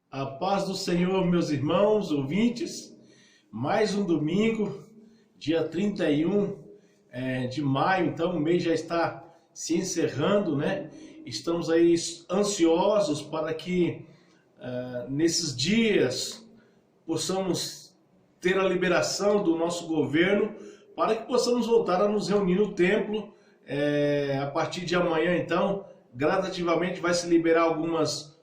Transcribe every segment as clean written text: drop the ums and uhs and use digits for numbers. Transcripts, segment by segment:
A paz do Senhor, meus irmãos, ouvintes. Mais um domingo, dia 31 de maio, então o mês já está se encerrando, né? Estamos aí ansiosos para que nesses dias possamos ter a liberação do nosso governo para que possamos voltar a nos reunir no templo. A partir de amanhã, então, gradativamente vai se liberar alguns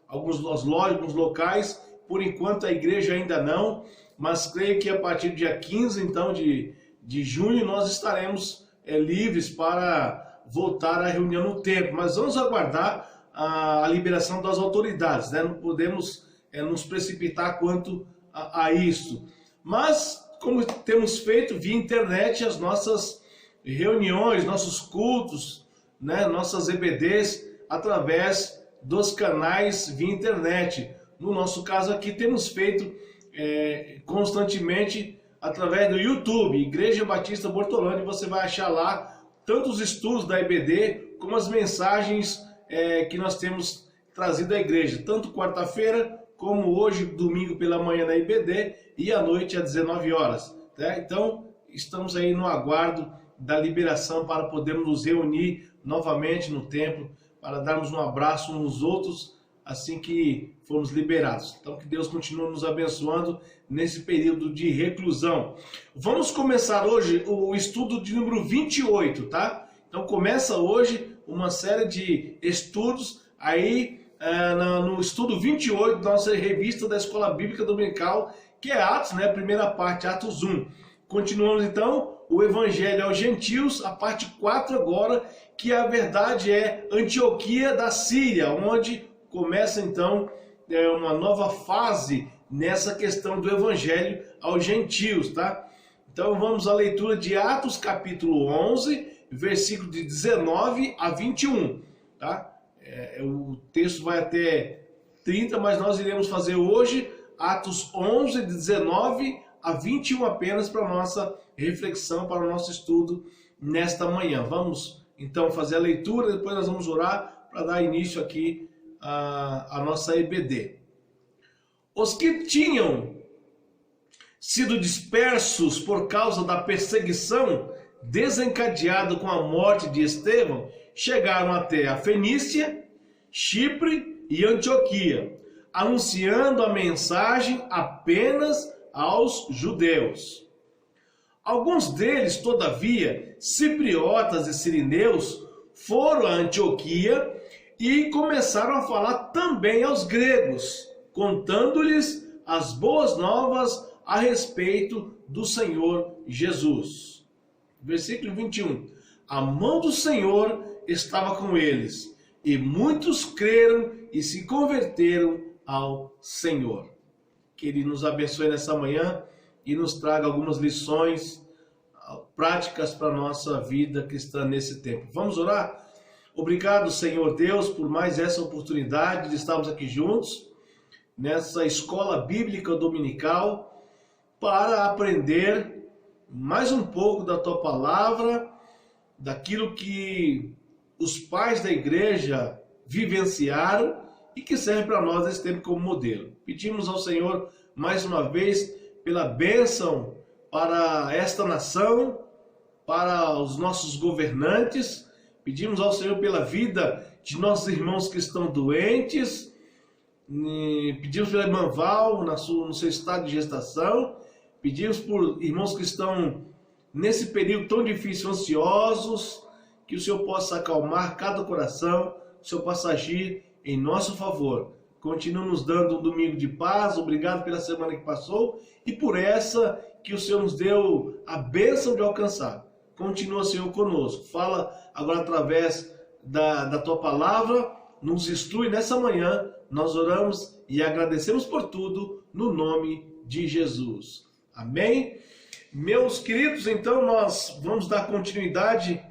locais. Por enquanto a igreja ainda não, mas creio que a partir do dia 15, então, de junho, nós estaremos livres para voltar à reunião no templo. Mas vamos aguardar a liberação das autoridades, né? Não podemos nos precipitar quanto a isso. Mas, como temos feito via internet, as nossas reuniões, nossos cultos, né? Nossas EBDs, através dos canais via internet. No nosso caso aqui, temos feito constantemente através do YouTube, Igreja Batista Bortolândia. Você vai achar lá tanto os estudos da EBD, como as mensagens que nós temos trazido à igreja, tanto quarta-feira, como hoje, domingo pela manhã na EBD, e à noite às 19 horas. Tá? Então, estamos aí no aguardo da liberação para podermos nos reunir novamente no templo, para darmos um abraço uns nos outros, assim que formos liberados. Então, que Deus continue nos abençoando nesse período de reclusão. Vamos começar hoje o estudo de número 28, tá? Então, começa hoje uma série de estudos aí no estudo 28 da nossa revista da Escola Bíblica Dominical, que é Atos, né? Primeira parte, Atos 1. Continuamos, então, o Evangelho aos Gentios, a parte 4 agora, que a verdade é Antioquia da Síria, onde começa então uma nova fase nessa questão do Evangelho aos Gentios, tá? Então vamos à leitura de Atos capítulo 11, versículo de 19 a 21, tá? O texto vai até 30, mas nós iremos fazer hoje Atos 11, de 19 a 21 apenas para a nossa reflexão, para o nosso estudo nesta manhã. Vamos então fazer a leitura, depois nós vamos orar para dar início aqui à nossa EBD. Os que tinham sido dispersos por causa da perseguição desencadeada com a morte de Estevão chegaram até a Fenícia, Chipre e Antioquia, anunciando a mensagem apenas aos judeus. Alguns deles, todavia, cipriotas e sirineus, foram a Antioquia e começaram a falar também aos gregos, contando-lhes as boas novas a respeito do Senhor Jesus. Versículo 21. A mão do Senhor estava com eles, e muitos creram e se converteram ao Senhor. Que Ele nos abençoe nessa manhã e nos traga algumas lições práticas para a nossa vida cristã nesse tempo. Vamos orar? Obrigado, Senhor Deus, por mais essa oportunidade de estarmos aqui juntos, nessa escola bíblica dominical, para aprender mais um pouco da Tua palavra, daquilo que os pais da igreja vivenciaram e que serve para nós nesse tempo como modelo. Pedimos ao Senhor, mais uma vez, pela bênção para esta nação, para os nossos governantes. Pedimos ao Senhor pela vida de nossos irmãos que estão doentes. Pedimos pela irmã Val, no seu estado de gestação. Pedimos por irmãos que estão nesse período tão difícil, ansiosos, que o Senhor possa acalmar cada coração, o Senhor possa agir em nosso favor. Continua nos dando um domingo de paz. Obrigado pela semana que passou e por essa que o Senhor nos deu a bênção de alcançar. Continua, Senhor, conosco. Fala agora através da Tua palavra. Nos instrui nessa manhã. Nós oramos e agradecemos por tudo no nome de Jesus. Amém? Meus queridos, então nós vamos dar continuidade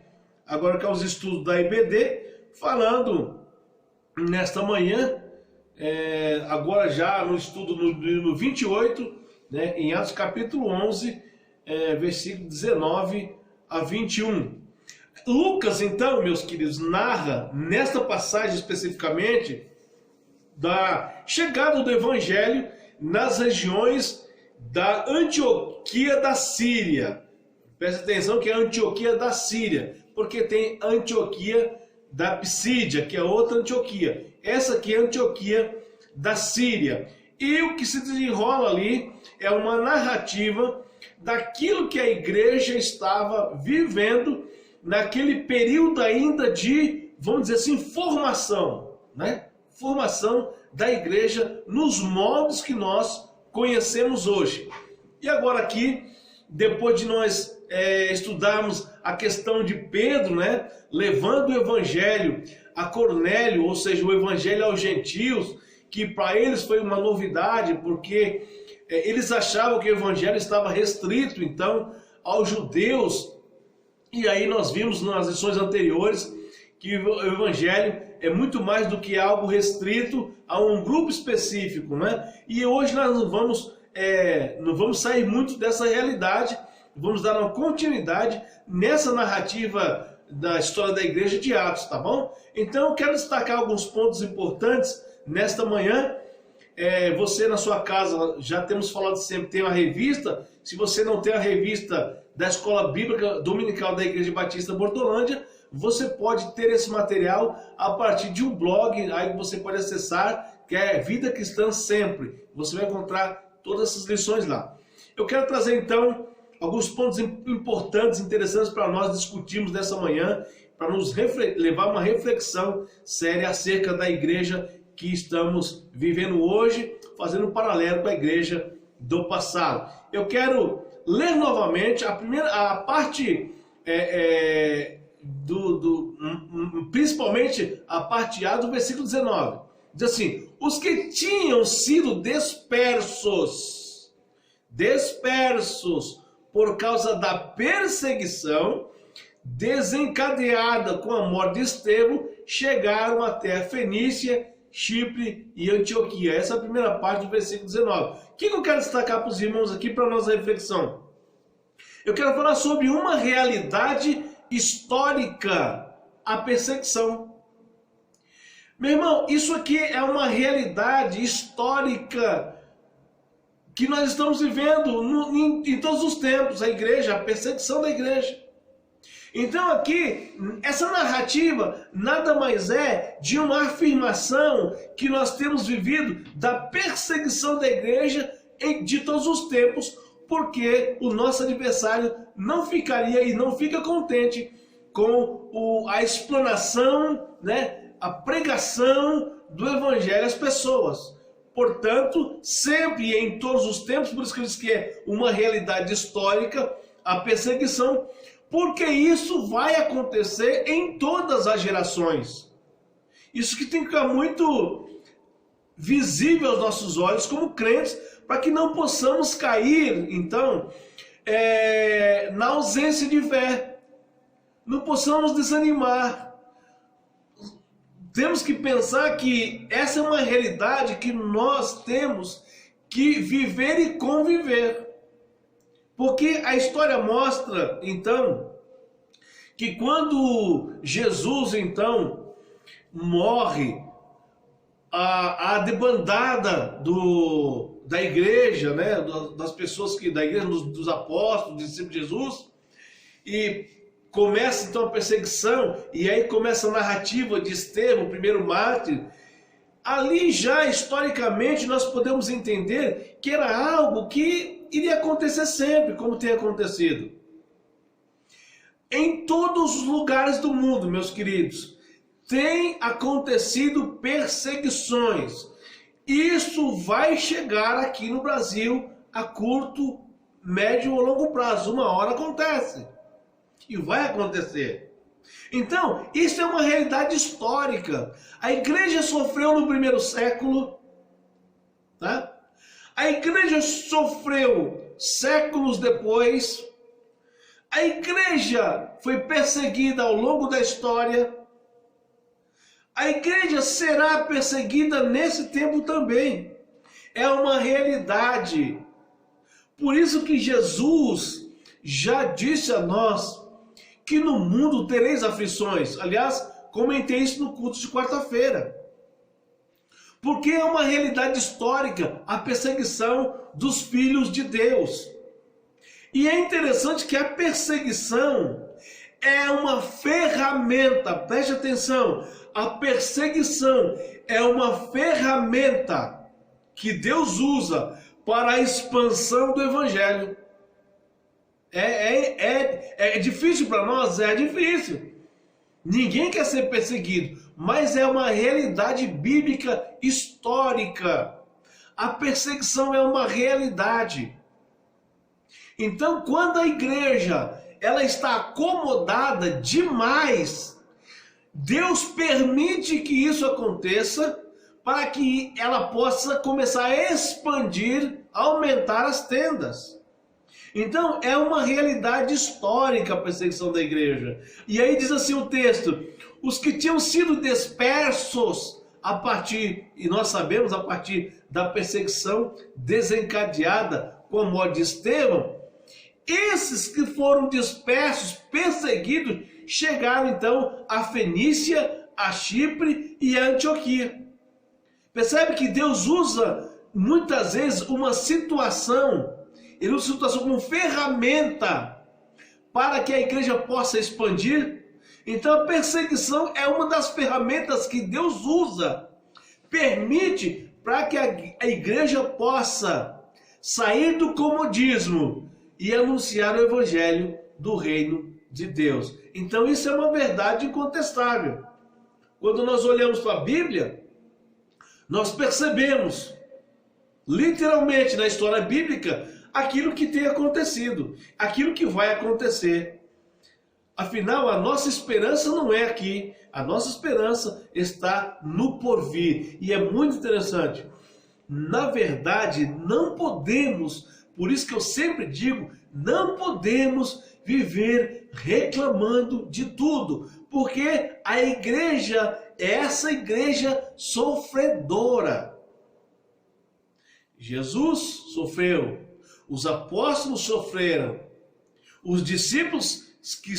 agora com os estudos da EBD, falando nesta manhã, agora já no estudo no 28, né, em Atos capítulo 11, versículo 19 a 21. Lucas, então, meus queridos, narra, nesta passagem especificamente, da chegada do evangelho nas regiões da Antioquia da Síria. Presta atenção que é a Antioquia da Síria, porque tem Antioquia da Psídia, que é outra Antioquia. Essa aqui é a Antioquia da Síria. E o que se desenrola ali é uma narrativa daquilo que a igreja estava vivendo naquele período ainda de, vamos dizer assim, formação, né? Formação da igreja nos moldes que nós conhecemos hoje. E agora aqui, depois de nós estudarmos a questão de Pedro, né, levando o evangelho a Cornélio, ou seja, o evangelho aos gentios, que para eles foi uma novidade, porque eles achavam que o evangelho estava restrito, então, aos judeus. E aí nós vimos nas lições anteriores que o evangelho é muito mais do que algo restrito a um grupo específico, né? E hoje nós não vamos sair muito dessa realidade, vamos dar uma continuidade nessa narrativa da história da igreja de Atos, tá bom? Então eu quero destacar alguns pontos importantes nesta manhã. Você na sua casa, já temos falado sempre, tem uma revista. Se você não tem a revista da Escola Bíblica Dominical da Igreja Batista Bortolândia, você pode ter esse material a partir de um blog, aí você pode acessar, que é Vida Cristã Sempre. Você vai encontrar todas essas lições lá. Eu quero trazer então alguns pontos importantes, interessantes para nós discutirmos nessa manhã, para nos levar uma reflexão séria acerca da igreja que estamos vivendo hoje, fazendo um paralelo com a igreja do passado. Eu quero ler novamente a parte principalmente a parte A do versículo 19. Diz assim: os que tinham sido dispersos por causa da perseguição desencadeada com a morte de Estevão, chegaram até a Fenícia, Chipre e Antioquia. Essa é a primeira parte do versículo 19. O que eu quero destacar para os irmãos aqui para a nossa reflexão? Eu quero falar sobre uma realidade histórica, a perseguição. Meu irmão, isso aqui é uma realidade histórica que nós estamos vivendo em todos os tempos, a igreja, a perseguição da igreja. Então aqui, essa narrativa nada mais é de uma afirmação que nós temos vivido da perseguição da igreja de todos os tempos, porque o nosso adversário não ficaria e não fica contente com a explanação, né, a pregação do evangelho às pessoas. Portanto, sempre e em todos os tempos, por isso que eu disse que é uma realidade histórica, a perseguição, porque isso vai acontecer em todas as gerações. Isso que tem que ficar muito visível aos nossos olhos como crentes, para que não possamos cair, então, na ausência de fé. Não possamos desanimar. Temos que pensar que essa é uma realidade que nós temos que viver e conviver. Porque a história mostra, então, que quando Jesus, então, morre, a debandada da igreja, né, das pessoas da igreja, dos apóstolos, dos discípulos de Jesus, e começa então a perseguição, e aí começa a narrativa de Estevão, o primeiro mártir. Ali já historicamente nós podemos entender que era algo que iria acontecer sempre, como tem acontecido. Em todos os lugares do mundo, meus queridos, tem acontecido perseguições. Isso vai chegar aqui no Brasil a curto, médio ou longo prazo. Uma hora acontece. E vai acontecer. Então, isso é uma realidade histórica. A igreja sofreu no primeiro século, tá? A igreja sofreu séculos depois. A igreja foi perseguida ao longo da história. A igreja será perseguida nesse tempo também. É uma realidade. Por isso que Jesus já disse a nós que no mundo tereis aflições. Aliás, comentei isso no culto de quarta-feira. Porque é uma realidade histórica a perseguição dos filhos de Deus. E é interessante que a perseguição é uma ferramenta, preste atenção, a perseguição é uma ferramenta que Deus usa para a expansão do Evangelho. É difícil para nós? É difícil. Ninguém quer ser perseguido, mas é uma realidade bíblica histórica. A perseguição é uma realidade. Então, quando a igreja ela está acomodada demais, Deus permite que isso aconteça para que ela possa começar a expandir, aumentar as tendas. Então, é uma realidade histórica a perseguição da igreja. E aí diz assim o texto: os que tinham sido dispersos a partir, e nós sabemos, a partir da perseguição desencadeada com a morte de Estevão, esses que foram dispersos, perseguidos, chegaram então a Fenícia, a Chipre e a Antioquia. Percebe que Deus usa muitas vezes uma situação, ele usa a situação como ferramenta para que a igreja possa expandir. Então a perseguição é uma das ferramentas que Deus usa, permite para que a igreja possa sair do comodismo e anunciar o evangelho do reino de Deus. Então isso é uma verdade incontestável. Quando nós olhamos para a Bíblia, nós percebemos, literalmente na história bíblica, aquilo que tem acontecido, aquilo que vai acontecer. Afinal, a nossa esperança não é aqui, a nossa esperança está no porvir. E é muito interessante. Na verdade, não podemos, por isso que eu sempre digo, não podemos viver reclamando de tudo, porque a igreja é essa igreja sofredora. Jesus sofreu, os apóstolos sofreram, os discípulos que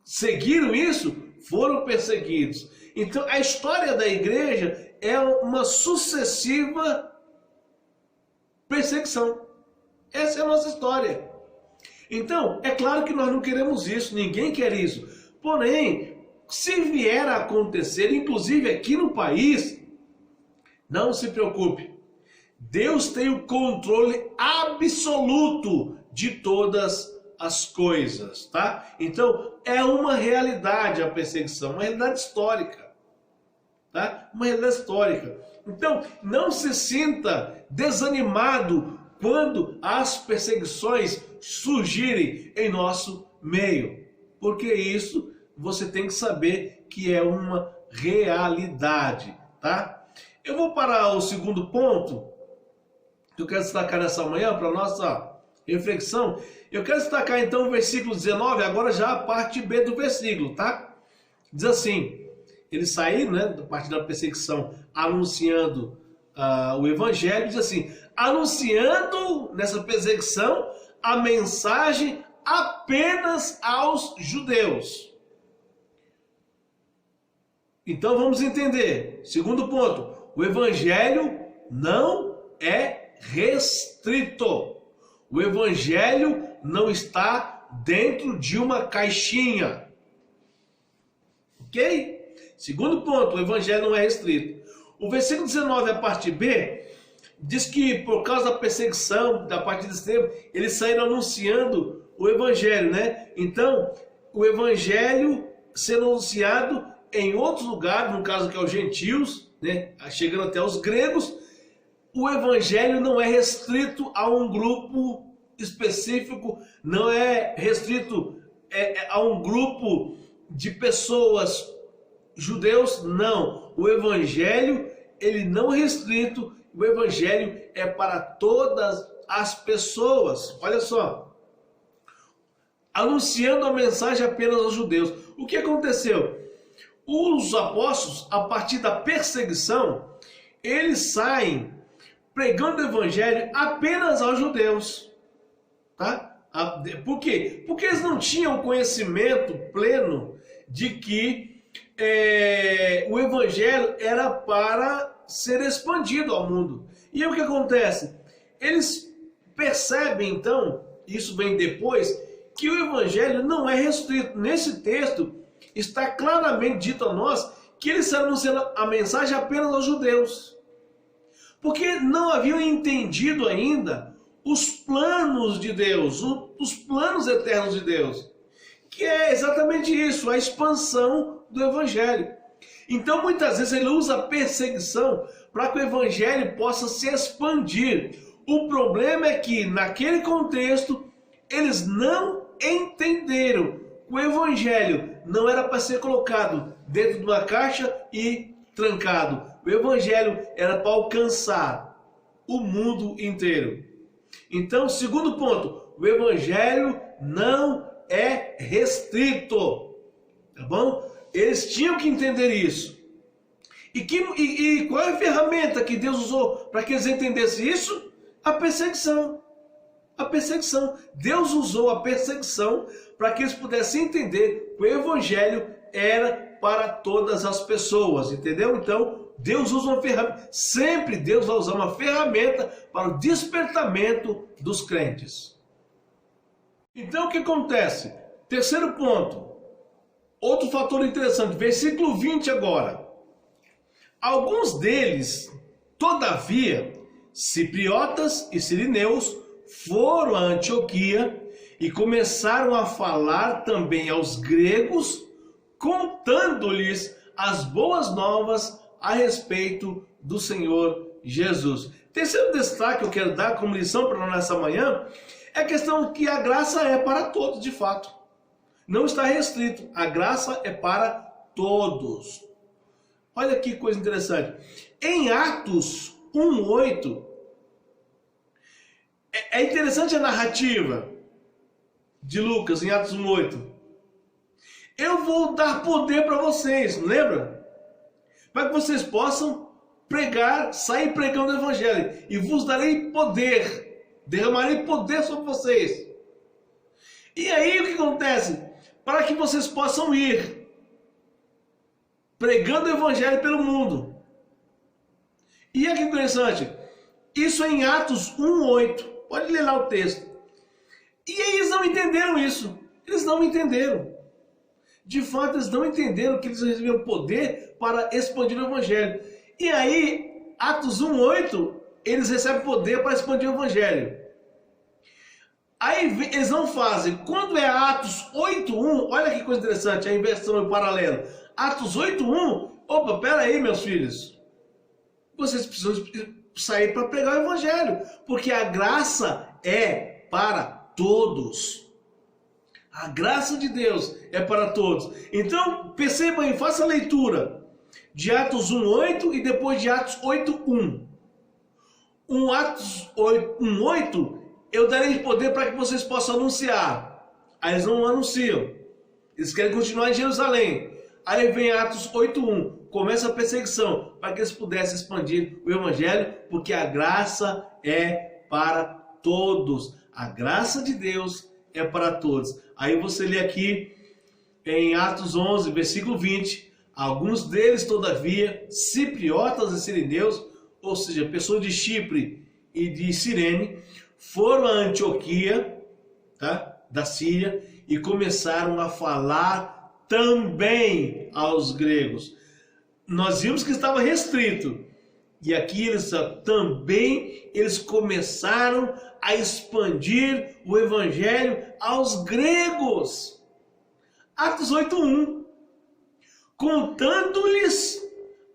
seguiram isso foram perseguidos. Então a história da igreja é uma sucessiva perseguição. Essa é a nossa história. Então, é claro que nós não queremos isso, ninguém quer isso. Porém, se vier a acontecer, inclusive aqui no país, não se preocupe. Deus tem o controle absoluto de todas as coisas, tá? Então, é uma realidade a perseguição, uma realidade histórica, tá? Uma realidade histórica. Então, não se sinta desanimado quando as perseguições surgirem em nosso meio, porque isso você tem que saber que é uma realidade, tá? Eu vou para o segundo ponto que eu quero destacar nessa manhã para nossa reflexão. Eu quero destacar então o versículo 19, agora já a parte B do versículo, tá? Diz assim: eles saíram, né, da parte da perseguição, anunciando o evangelho, diz assim: anunciando nessa perseguição a mensagem apenas aos judeus. Então vamos entender. Segundo ponto, o evangelho não é restrito. O evangelho não está dentro de uma caixinha. Ok? Segundo ponto, o evangelho não é restrito. O versículo 19, a parte B, diz que por causa da perseguição da parte de Estevão, eles saíram anunciando o evangelho, né? Então, o evangelho sendo anunciado em outros lugares, no caso que é os gentios, né? Chegando até os gregos, o evangelho não é restrito a um grupo específico, não é restrito a um grupo de pessoas judeus, não. O evangelho, ele não é restrito, o evangelho é para todas as pessoas. Olha só, anunciando a mensagem apenas aos judeus. O que aconteceu? Os apóstolos, a partir da perseguição, eles saem pregando o evangelho apenas aos judeus, tá? Por quê? Porque eles não tinham conhecimento pleno de que o evangelho era para ser expandido ao mundo. E aí o que acontece? Eles percebem então, isso vem depois, que o evangelho não é restrito. Nesse texto está claramente dito a nós que eles anunciam a mensagem apenas aos judeus. Porque não haviam entendido ainda os planos de Deus, os planos eternos de Deus, que é exatamente isso, a expansão do evangelho. Então muitas vezes ele usa a perseguição para que o evangelho possa se expandir. O problema é que naquele contexto eles não entenderam que o evangelho não era para ser colocado dentro de uma caixa e trancado. O evangelho era para alcançar o mundo inteiro. Então, segundo ponto, o evangelho não é restrito, tá bom? Eles tinham que entender isso. E qual é a ferramenta que Deus usou para que eles entendessem isso? A perseguição. A perseguição. Deus usou a perseguição para que eles pudessem entender que o evangelho era para todas as pessoas, entendeu? Então, Deus usa uma ferramenta, sempre Deus vai usar uma ferramenta para o despertamento dos crentes. Então, o que acontece? Terceiro ponto, outro fator interessante, versículo 20 agora. Alguns deles, todavia, cipriotas e sirineus, foram a Antioquia e começaram a falar também aos gregos, contando-lhes as boas novas a respeito do Senhor Jesus. Terceiro destaque que eu quero dar como lição para nós nessa manhã é a questão que a graça é para todos, de fato. Não está restrito. A graça é para todos. Olha que coisa interessante. Em Atos 1:8, é interessante a narrativa de Lucas em Atos 1:8. Eu vou dar poder para vocês, lembra? Para que vocês possam pregar, sair pregando o evangelho. E vos darei poder, derramarei poder sobre vocês. E aí o que acontece? Para que vocês possam ir pregando o evangelho pelo mundo. E é que interessante, isso é em Atos 1:8. Pode ler lá o texto. E aí eles não entenderam isso. Eles não entenderam. De fato, eles não entenderam que eles receberam poder para expandir o evangelho. E aí, Atos 1:8, eles recebem poder para expandir o evangelho. Aí eles não fazem. Quando é Atos 8:1, olha que coisa interessante, a inversão e o paralelo. Atos 8:1, opa, pera aí, meus filhos. Vocês precisam sair para pregar o evangelho, porque a graça é para todos. A graça de Deus é para todos. Então, perceba aí, faça a leitura de Atos 1:8 e depois de Atos 8:1. Atos 1:8, eu darei poder para que vocês possam anunciar. Aí eles não anunciam. Eles querem continuar em Jerusalém. Aí vem Atos 8:1. Começa a perseguição para que eles pudessem expandir o evangelho, porque a graça é para todos. A graça de Deus é para todos. Aí você lê aqui em Atos 11, versículo 20. Alguns deles, todavia, cipriotas e sirineus, ou seja, pessoas de Chipre e de Cirene, foram a Antioquia, tá, da Síria, e começaram a falar também aos gregos. Nós vimos que estava restrito. E aqui eles começaram a expandir o evangelho aos gregos. Atos 8:1. Contando-lhes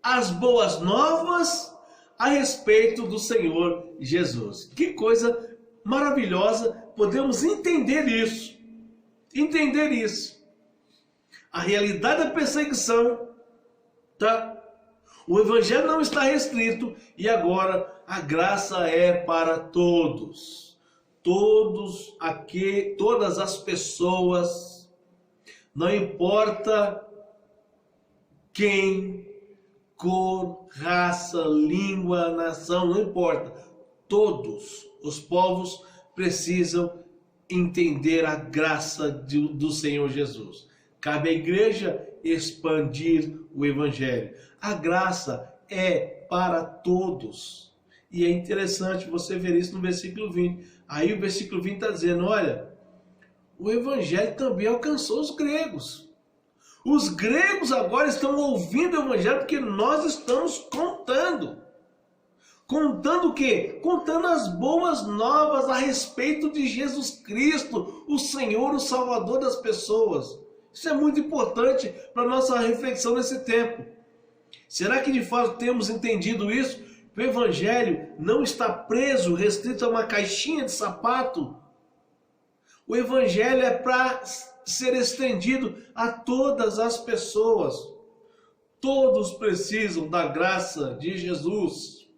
as boas novas a respeito do Senhor Jesus. Que coisa maravilhosa, podemos entender isso. Entender isso. A realidade da perseguição, tá? O evangelho não está restrito e agora a graça é para todos. Todas as pessoas, não importa quem, cor, raça, língua, nação, não importa. Todos os povos precisam entender a graça do Senhor Jesus. Cabe à igreja expandir o evangelho. A graça é para todos. E é interessante você ver isso no versículo 20. Aí o versículo 20 está dizendo, olha, o evangelho também alcançou os gregos. Os gregos agora estão ouvindo o evangelho porque nós estamos contando. Contando o quê? Contando as boas novas a respeito de Jesus Cristo, o Senhor, o Salvador das pessoas. Isso é muito importante para a nossa reflexão nesse tempo. Será que de fato temos entendido isso? O evangelho não está preso, restrito a uma caixinha de sapato. O evangelho é para ser estendido a todas as pessoas. Todos precisam da graça de Jesus.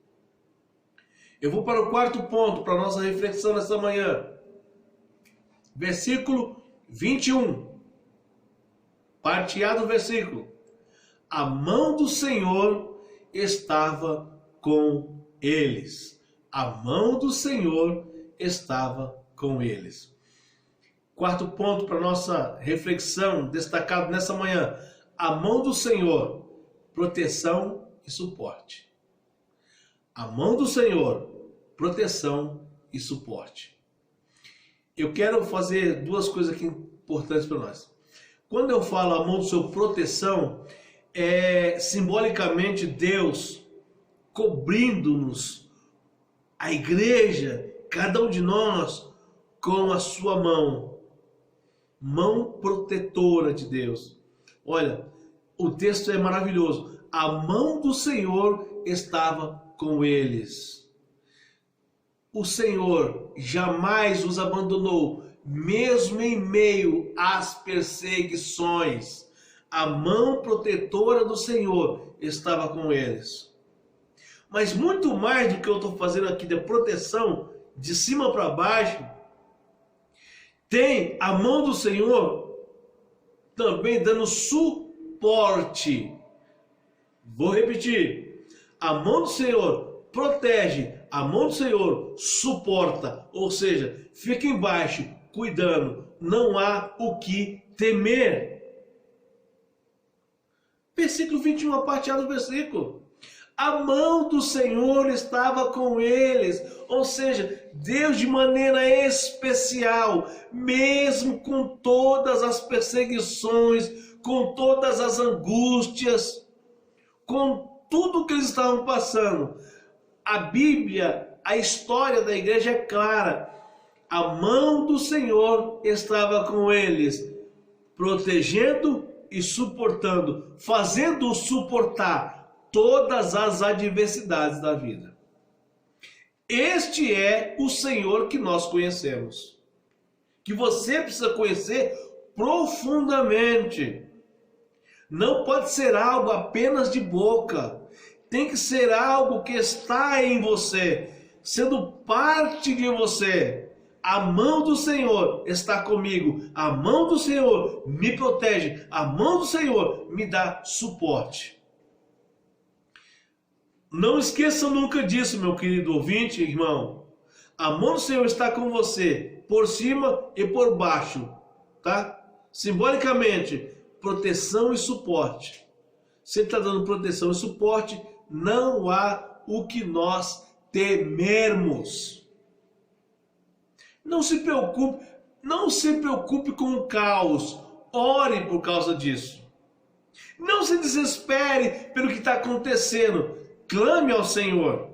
Eu vou para o quarto ponto, para a nossa reflexão nessa manhã. Versículo 21. Parte A do versículo. A mão do Senhor estava com eles. A mão do Senhor estava com eles. Quarto ponto para nossa reflexão, destacado nessa manhã. A mão do Senhor, proteção e suporte. A mão do Senhor, proteção e suporte. Eu quero fazer duas coisas aqui importantes para nós. Quando eu falo a mão do Senhor, proteção, é simbolicamente Deus cobrindo-nos, a igreja, cada um de nós, com a sua mão. Mão protetora de Deus. Olha, o texto é maravilhoso. A mão do Senhor estava com eles. O Senhor jamais os abandonou, mesmo em meio às perseguições. A mão protetora do Senhor estava com eles. Mas muito mais do que eu estou fazendo aqui de proteção, de cima para baixo, tem a mão do Senhor também dando suporte. Vou repetir. A mão do Senhor protege, a mão do Senhor suporta, ou seja, fica embaixo, cuidando, não há o que temer. Versículo 21, a parte A do versículo. A mão do Senhor estava com eles, ou seja, Deus de maneira especial, mesmo com todas as perseguições, com todas as angústias, com tudo que eles estavam passando. A Bíblia, a história da igreja é clara. A mão do Senhor estava com eles, protegendo e suportando, fazendo-os suportar todas as adversidades da vida. Este é o Senhor que nós conhecemos, que você precisa conhecer profundamente. Não pode ser algo apenas de boca, tem que ser algo que está em você, sendo parte de você. A mão do Senhor está comigo, a mão do Senhor me protege, a mão do Senhor me dá suporte. Não esqueça nunca disso, meu querido ouvinte, irmão. A mão do Senhor está com você, por cima e por baixo, tá? Simbolicamente, proteção e suporte. Se ele está dando proteção e suporte, não há o que nós temermos. Não se preocupe com o caos. Ore por causa disso. Não se desespere pelo que está acontecendo. Clame ao Senhor.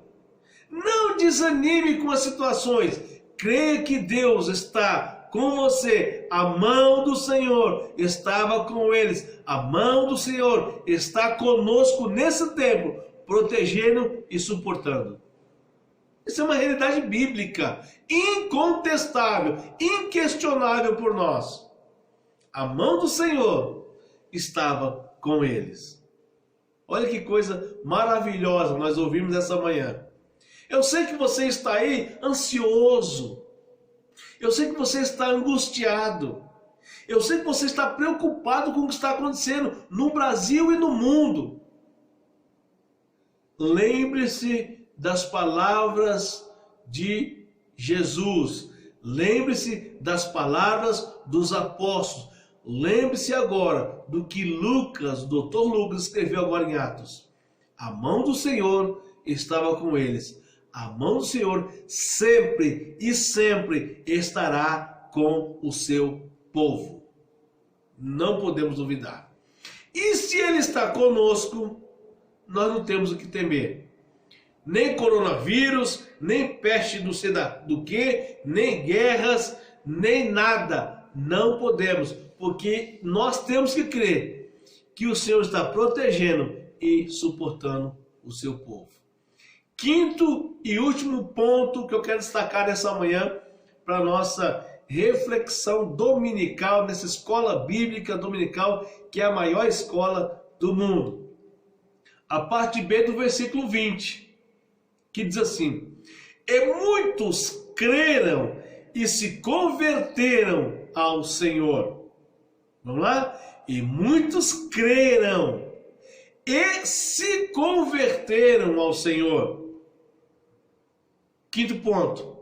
Não desanime com as situações. Creia que Deus está com você. A mão do Senhor estava com eles. A mão do Senhor está conosco nesse tempo, protegendo e suportando. Isso é uma realidade bíblica, incontestável, inquestionável por nós. A mão do Senhor estava com eles. Olha que coisa maravilhosa nós ouvimos essa manhã. Eu sei que você está aí ansioso. Eu sei que você está angustiado. Eu sei que você está preocupado com o que está acontecendo no Brasil e no mundo. Lembre-se das palavras de Jesus. Lembre-se das palavras dos apóstolos. Lembre-se agora do que Lucas, o Dr. Lucas, escreveu agora em Atos. A mão do Senhor estava com eles. A mão do Senhor sempre e sempre estará com o seu povo. Não podemos duvidar. E se Ele está conosco, nós não temos o que temer. Nem coronavírus, nem peste do sei do que, nem guerras, nem nada. Não podemos, porque nós temos que crer que o Senhor está protegendo e suportando o seu povo. Quinto e último ponto que eu quero destacar nessa manhã para a nossa reflexão dominical, nessa escola bíblica dominical, que é a maior escola do mundo. A parte B do versículo 20, que diz assim: e muitos creram e se converteram ao Senhor. Vamos lá? E muitos creram e se converteram ao Senhor. Quinto ponto.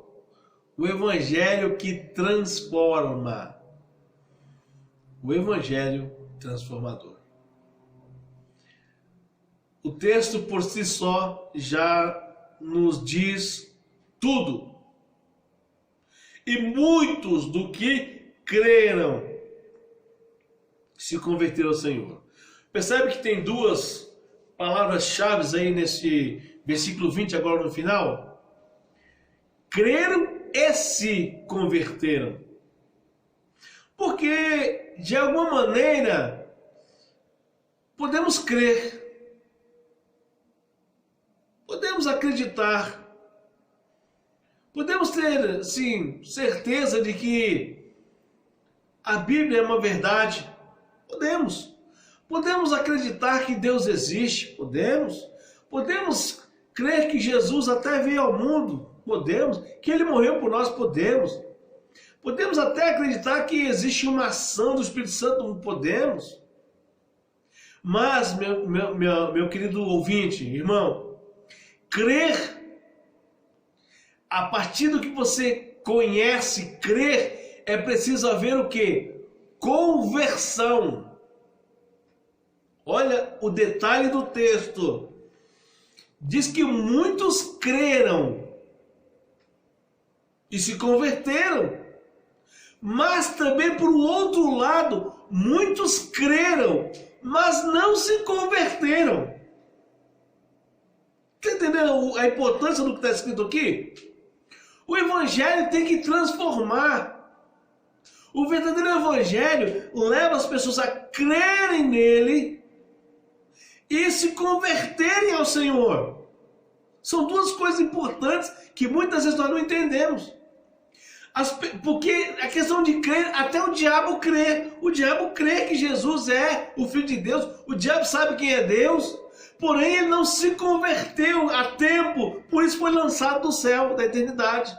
O evangelho que transforma. O evangelho transformador. O texto por si só já nos diz tudo. E muitos do que creram se converteram ao Senhor. Percebe que tem duas palavras-chave aí nesse versículo 20, agora no final? Creram e se converteram. Porque, de alguma maneira, podemos crer, podemos acreditar, podemos ter, sim, certeza de que a Bíblia é uma verdade. Podemos acreditar que Deus existe, podemos crer que Jesus até veio ao mundo, que Ele morreu por nós, podemos até acreditar que existe uma ação do Espírito Santo, podemos. Mas, meu querido ouvinte, irmão, crer, a partir do que você conhece, crer, é preciso haver o quê? Conversão. Olha o detalhe do texto. Diz que muitos creram e se converteram. Mas também, por outro lado, muitos creram, mas não se converteram. Está entendendo a importância do que está escrito aqui? O evangelho tem que transformar. O verdadeiro evangelho leva as pessoas a crerem nele e se converterem ao Senhor. São duas coisas importantes que muitas vezes nós não entendemos. Porque a questão de crer, até o diabo crê. O diabo crê que Jesus é o Filho de Deus. O diabo sabe quem é Deus. Porém, ele não se converteu a tempo. Por isso foi lançado do céu, da eternidade.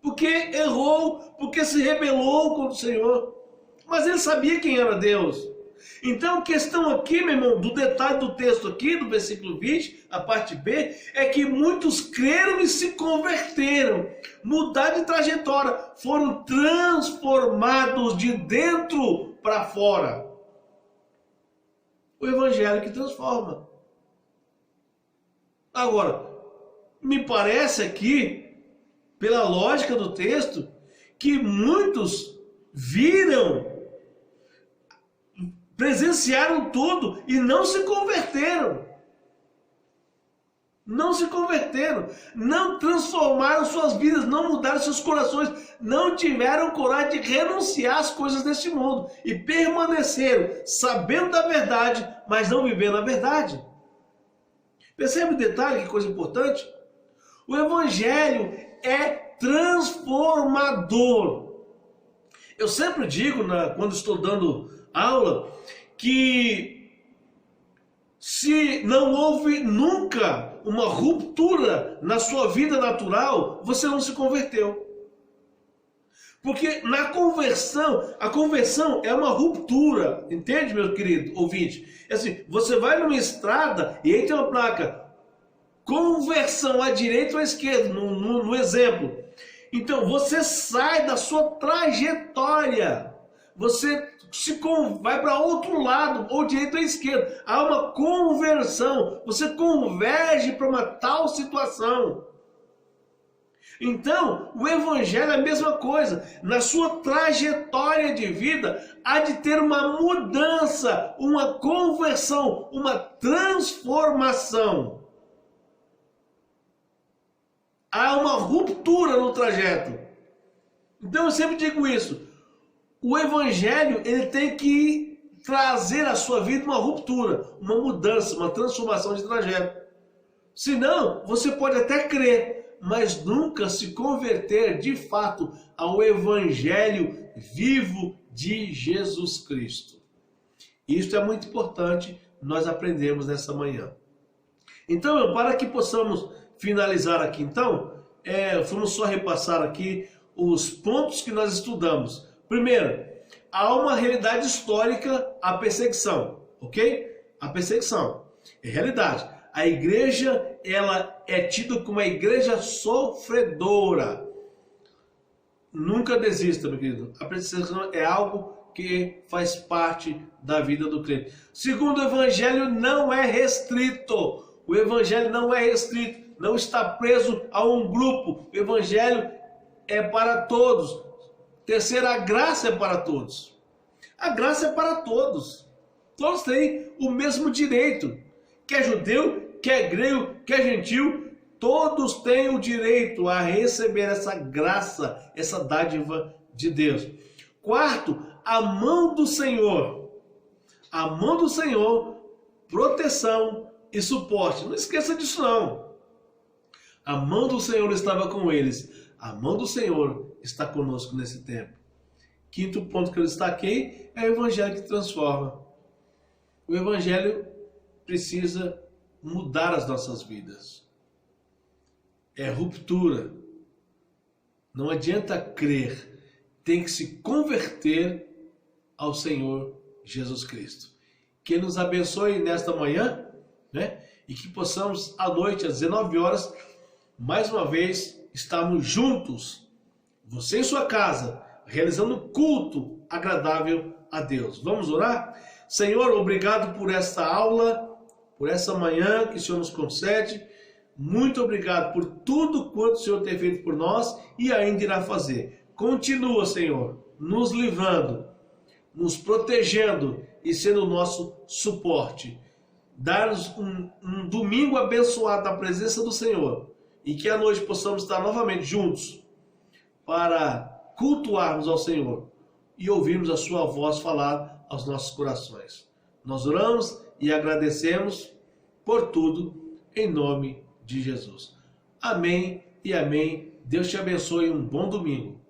Porque errou, porque se rebelou contra o Senhor. Mas ele sabia quem era Deus. Então a questão aqui, meu irmão, do detalhe do texto aqui, do versículo 20, a parte B, é que muitos creram e se converteram, mudaram de trajetória, foram transformados de dentro para fora. O evangelho que transforma. Agora, me parece aqui, pela lógica do texto, que muitos viram, presenciaram tudo e não se converteram. Não se converteram, não transformaram suas vidas, não mudaram seus corações, não tiveram coragem de renunciar às coisas deste mundo e permaneceram sabendo da verdade, mas não vivendo a verdade. Percebe o detalhe, que coisa importante? O evangelho é transformador. Eu sempre digo, quando estou dando aula, que se não houve nunca uma ruptura na sua vida natural, você não se converteu. Porque na conversão, a conversão é uma ruptura, entende, meu querido ouvinte? É assim, você vai numa estrada e aí tem uma placa, conversão à direita ou à esquerda, no exemplo. Então você sai da sua trajetória, você vai para outro lado, ou direita ou esquerda. Há uma conversão. Você converge para uma tal situação. Então, o evangelho é a mesma coisa. Na sua trajetória de vida, há de ter uma mudança, uma conversão, uma transformação. Há uma ruptura no trajeto. Então, eu sempre digo isso. O evangelho, ele tem que trazer à sua vida uma ruptura, uma mudança, uma transformação de trajeto. Senão, você pode até crer, mas nunca se converter de fato ao evangelho vivo de Jesus Cristo. Isso é muito importante nós aprendermos nessa manhã. Então, para que possamos finalizar aqui, então, vamos só repassar aqui os pontos que nós estudamos. Primeiro, há uma realidade histórica, a perseguição, ok? A perseguição é realidade. A igreja, ela é tida como uma igreja sofredora. Nunca desista, meu querido. A perseguição é algo que faz parte da vida do crente. Segundo, o evangelho não é restrito. O evangelho não é restrito. Não está preso a um grupo. O evangelho é para todos. Terceiro, a graça é para todos. A graça é para todos. Todos têm o mesmo direito. Quer judeu, quer grego, quer gentil, todos têm o direito a receber essa graça, essa dádiva de Deus. Quarto, a mão do Senhor. A mão do Senhor, proteção e suporte. Não esqueça disso não. A mão do Senhor estava com eles. A mão do Senhor está conosco nesse tempo. Quinto ponto que eu destaquei é o evangelho que transforma. O evangelho precisa mudar as nossas vidas. É ruptura. Não adianta crer. Tem que se converter ao Senhor Jesus Cristo. Que Ele nos abençoe nesta manhã, né? E que possamos à noite, às 19 horas, mais uma vez, estarmos juntos, você em sua casa, realizando culto agradável a Deus. Vamos orar? Senhor, obrigado por esta aula, por essa manhã que o Senhor nos concede. Muito obrigado por tudo quanto o Senhor tem feito por nós e ainda irá fazer. Continua, Senhor, nos livrando, nos protegendo e sendo o nosso suporte. Dar-nos um domingo abençoado na presença do Senhor e que à noite possamos estar novamente juntos para cultuarmos ao Senhor e ouvirmos a sua voz falar aos nossos corações. Nós oramos e agradecemos por tudo em nome de Jesus. Amém e amém. Deus te abençoe. Um bom domingo.